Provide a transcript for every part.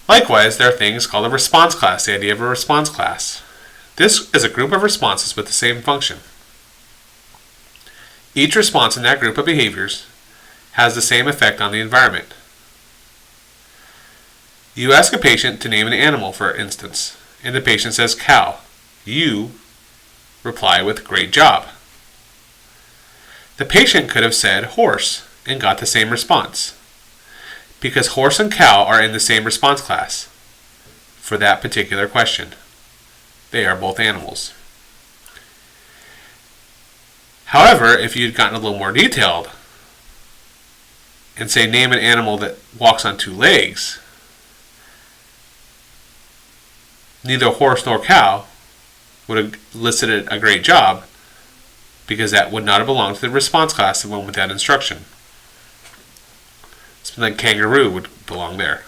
Likewise, there are things called a response class, the idea of a response class. This is a group of responses with the same function. Each response in that group of behaviors has the same effect on the environment. You ask a patient to name an animal, for instance, and the patient says cow. You reply with great job. The patient could have said horse and got the same response, because horse and cow are in the same response class for that particular question. They are both animals. However, if you'd gotten a little more detailed and say name an animal that walks on two legs, neither horse nor cow would have listed a great job, because that would not have belonged to the response class that went with that instruction. Something like kangaroo would belong there.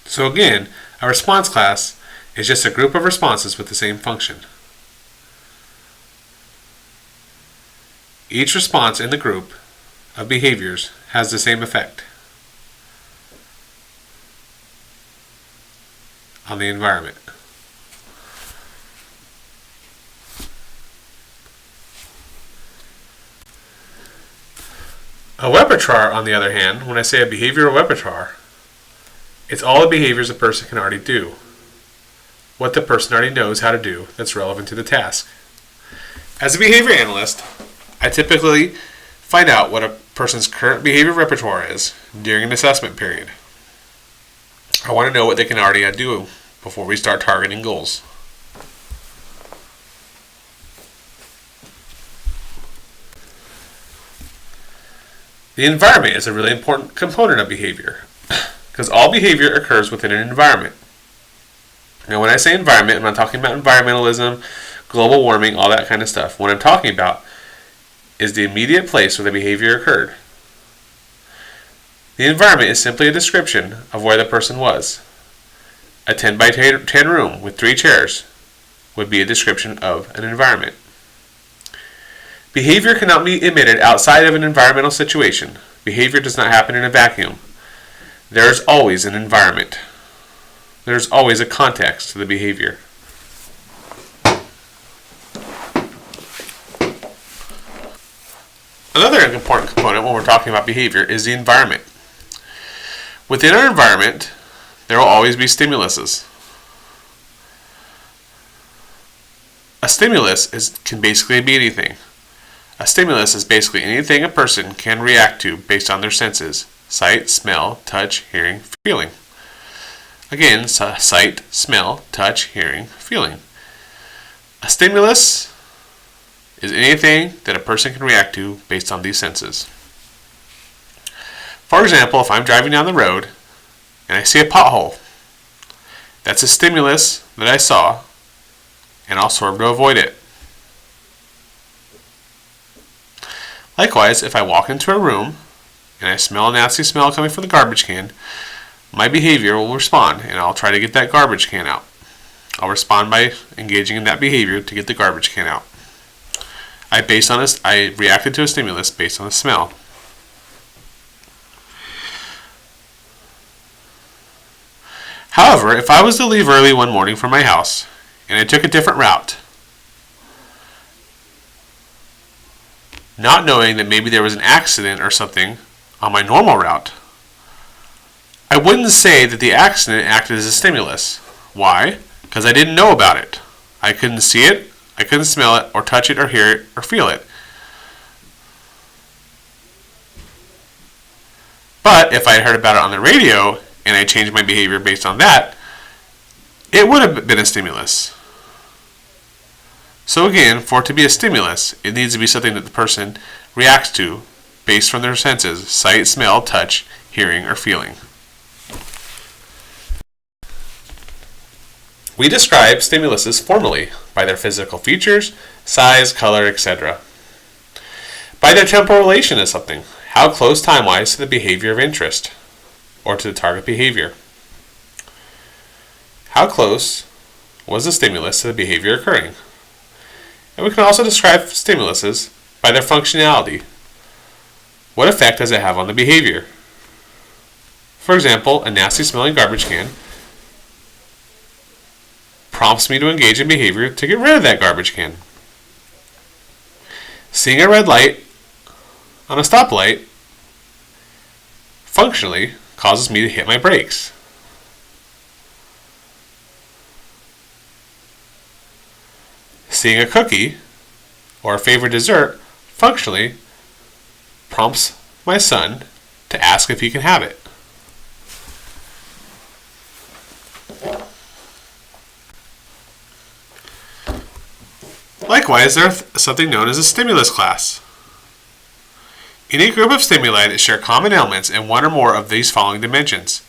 So again, a response class is just a group of responses with the same function. Each response in the group of behaviors has the same effect on the environment. A repertoire, on the other hand, when I say a behavioral repertoire, it's all the behaviors a person can already do. What the person already knows how to do that's relevant to the task. As a behavior analyst, I typically find out what a person's current behavior repertoire is during an assessment period. I want to know what they can already do before we start targeting goals. The environment is a really important component of behavior, because all behavior occurs within an environment. Now, when I say environment, I'm not talking about environmentalism, global warming, all that kind of stuff. What I'm talking about is the immediate place where the behavior occurred. The environment is simply a description of where the person was. A 10 by 10 room with 3 chairs would be a description of an environment. Behavior cannot be emitted outside of an environmental situation. Behavior does not happen in a vacuum. There is always an environment. There is always a context to the behavior. Another important component when we're talking about behavior is the environment. Within our environment, there will always be stimuluses. A stimulus can basically be anything. A stimulus is basically anything a person can react to based on their senses: sight, smell, touch, hearing, feeling. Again, sight, smell, touch, hearing, feeling. A stimulus is anything that a person can react to based on these senses. For example, if I'm driving down the road and I see a pothole, that's a stimulus that I saw, and I'll swerve to avoid it. Likewise, if I walk into a room and I smell a nasty smell coming from the garbage can, my behavior will respond, and I'll try to get that garbage can out. I'll respond by engaging in that behavior to get the garbage can out. I reacted to a stimulus based on a smell. However, if I was to leave early one morning from my house and I took a different route, not knowing that maybe there was an accident or something on my normal route, I wouldn't say that the accident acted as a stimulus. Why? Because I didn't know about it. I couldn't see it, I couldn't smell it, or touch it, or hear it, or feel it. But if I had heard about it on the radio and I changed my behavior based on that, it would have been a stimulus. So again, for it to be a stimulus, it needs to be something that the person reacts to based on their senses: sight, smell, touch, hearing, or feeling. We describe stimuluses formally by their physical features, size, color, etc. By their temporal relation to something, how close time-wise to the behavior of interest, or to the target behavior. How close was the stimulus to the behavior occurring? And we can also describe stimuluses by their functionality. What effect does it have on the behavior? For example, a nasty smelling garbage can prompts me to engage in behavior to get rid of that garbage can. Seeing a red light on a stoplight functionally causes me to hit my brakes. Seeing a cookie or a favorite dessert functionally prompts my son to ask if he can have it. Likewise, there is something known as a stimulus class. Any group of stimuli that share common elements in one or more of these following dimensions: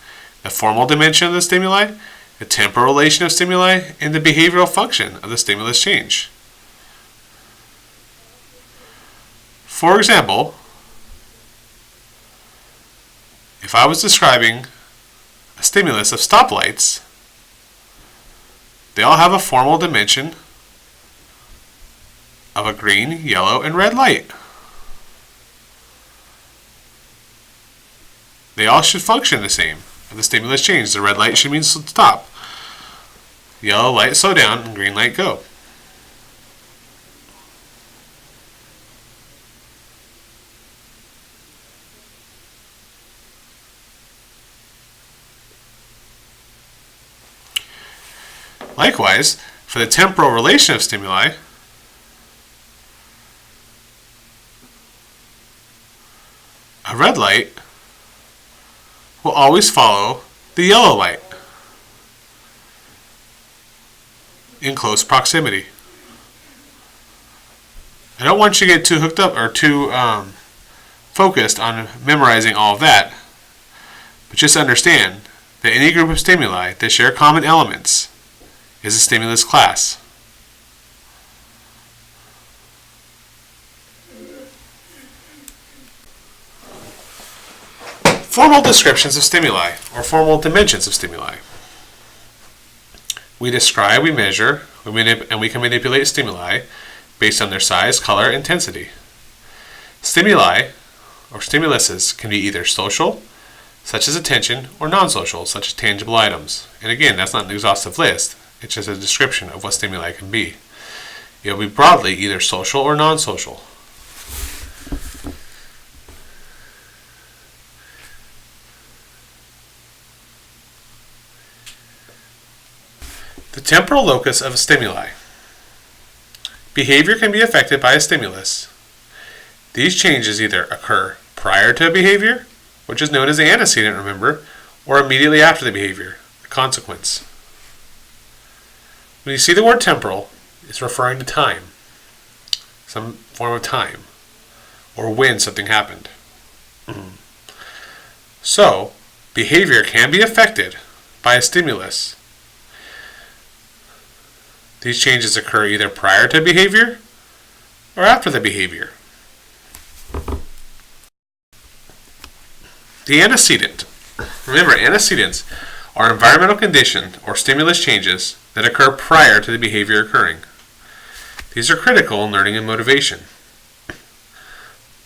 the formal dimension of the stimuli, the temporal relation of stimuli, and the behavioral function of the stimulus change. For example, if I was describing a stimulus of stoplights, they all have a formal dimension of a green, yellow, and red light. They all should function the same. If the stimulus changes, the red light should mean stop, yellow light slow down, and green light go. Likewise, for the temporal relation of stimuli, a red light will always follow the yellow light in close proximity. I don't want you to get too hooked up or too focused on memorizing all of that, but just understand that any group of stimuli that share common elements is a stimulus class. Formal descriptions of stimuli, or formal dimensions of stimuli. We describe, we measure, and we can manipulate stimuli based on their size, color, intensity. Stimuli, or stimuluses, can be either social, such as attention, or non-social, such as tangible items. And again, that's not an exhaustive list. It's just a description of what stimuli can be. It will be broadly either social or non-social. The temporal locus of a stimuli. Behavior can be affected by a stimulus. These changes either occur prior to a behavior, which is known as the antecedent, remember, or immediately after the behavior, the consequence. When you see the word temporal, it's referring to time, some form of time, or when something happened. So, behavior can be affected by a stimulus. These changes occur either prior to behavior or after the behavior. The antecedent. Remember, antecedents are environmental condition or stimulus changes that occur prior to the behavior occurring. These are critical in learning and motivation.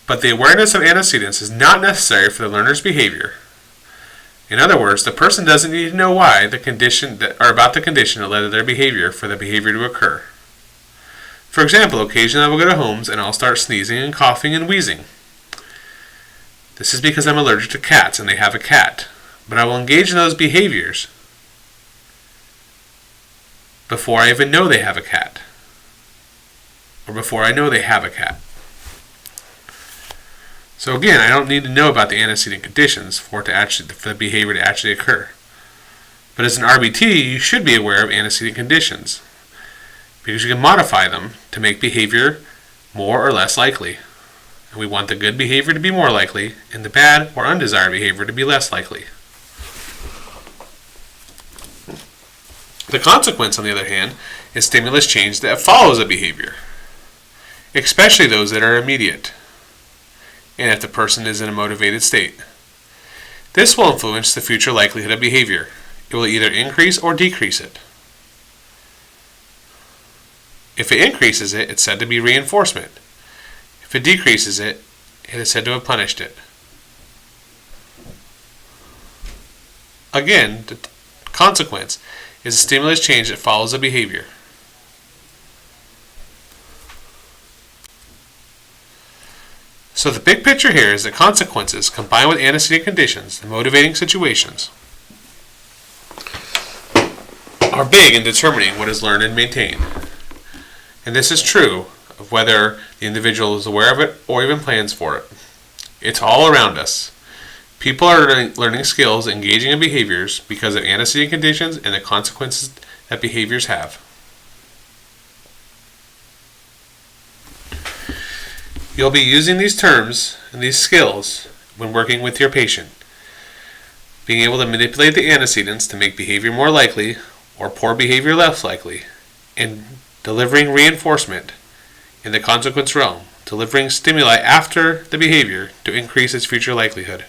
But the awareness of antecedents is not necessary for the learner's behavior. In other words, the person doesn't need to know why the condition or about the condition that led to their behavior for the behavior to occur. For example, occasionally I will go to homes and I'll start sneezing and coughing and wheezing. This is because I'm allergic to cats and they have a cat. But I will engage in those behaviors before I even know they have a cat, or before I know they have a cat. So again, I don't need to know about the antecedent conditions for the behavior to actually occur. But as an RBT, you should be aware of antecedent conditions, because you can modify them to make behavior more or less likely. And we want the good behavior to be more likely, and the bad or undesired behavior to be less likely. The consequence, on the other hand, is stimulus change that follows a behavior, especially those that are immediate, and if the person is in a motivated state. This will influence the future likelihood of behavior. It will either increase or decrease it. If it increases it, it's said to be reinforcement. If it decreases it, it is said to have punished it. Again, the consequence is a stimulus change that follows a behavior. So the big picture here is that consequences combined with antecedent conditions and motivating situations are big in determining what is learned and maintained. And this is true of whether the individual is aware of it or even plans for it. It's all around us. People are learning skills, engaging in behaviors because of antecedent conditions and the consequences that behaviors have. You'll be using these terms and these skills when working with your patient. Being able to manipulate the antecedents to make behavior more likely or poor behavior less likely, and delivering reinforcement in the consequence realm, delivering stimuli after the behavior to increase its future likelihood.